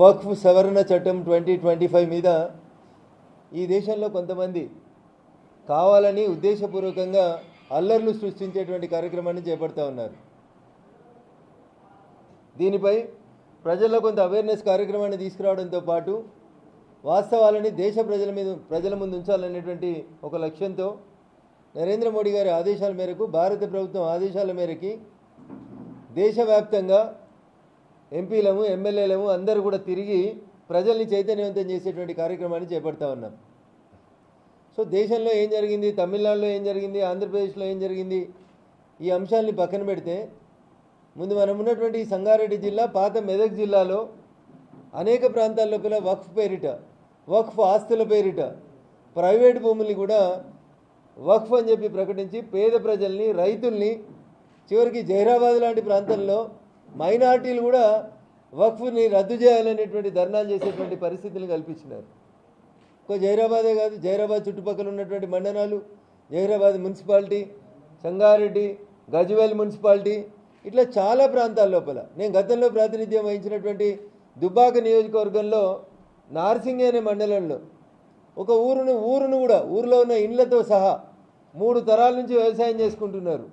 వక్ఫ్ సవరణ చట్టం 2025 మీద ఈ దేశంలో కొంతమంది కావాలని ఉద్దేశపూర్వకంగా అల్లర్లు సృష్టించేటువంటి కార్యక్రమాన్ని చేపడతా ఉన్నారు. దీనిపై ప్రజల్లో కొంత అవేర్నెస్ కార్యక్రమాన్ని తీసుకురావడంతో పాటు వాస్తవాలని ప్రజల ముందు ఉంచాలనేటువంటి ఒక లక్ష్యంతో నరేంద్ర మోడీ గారి ఆదేశాల మేరకు భారత ప్రభుత్వం ఆదేశాల మేరకు దేశవ్యాప్తంగా ఎంపీలము ఎమ్మెల్యేలము అందరూ కూడా తిరిగి ప్రజల్ని చైతన్యవంతం చేసేటువంటి కార్యక్రమాన్ని చేపడతా ఉన్నాం. సో దేశంలో ఏం జరిగింది, తమిళనాడులో ఏం జరిగింది, ఆంధ్రప్రదేశ్లో ఏం జరిగింది, ఈ అంశాలని పక్కన పెడితే ముందు మనం ఉన్నటువంటి సంగారెడ్డి జిల్లా, పాత మెదక్ జిల్లాలో అనేక ప్రాంతాల లోపల వక్ఫ్ పేరిట, వక్ఫ్ ఆస్తుల పేరిట ప్రైవేట్ భూముల్ని కూడా వక్ఫ్ అని చెప్పి ప్రకటించి పేద ప్రజల్ని, రైతుల్ని, చివరికి జహీరాబాద్ లాంటి ప్రాంతంలో మైనార్టీలు కూడా వక్ఫ్ని రద్దు చేయాలనేటువంటి ధర్నాలు చేసేటువంటి పరిస్థితులను కల్పించినారు. జహీరాబాదే కాదు, జహీరాబాద్ చుట్టుపక్కల ఉన్నటువంటి మండలాలు, జహీరాబాద్ మున్సిపాలిటీ, సంగారెడ్డి, గజ్వేల్ మున్సిపాలిటీ, ఇట్లా చాలా ప్రాంతాల లోపల నేను గతంలో ప్రాతినిధ్యం వహించినటువంటి దుబ్బాక నియోజకవర్గంలో నార్సింగి అనే మండలంలో ఒక ఊరును కూడా ఊరిలో ఉన్న ఇండ్లతో సహా 3 తరాల నుంచి వ్యవసాయం చేసుకుంటున్నారు.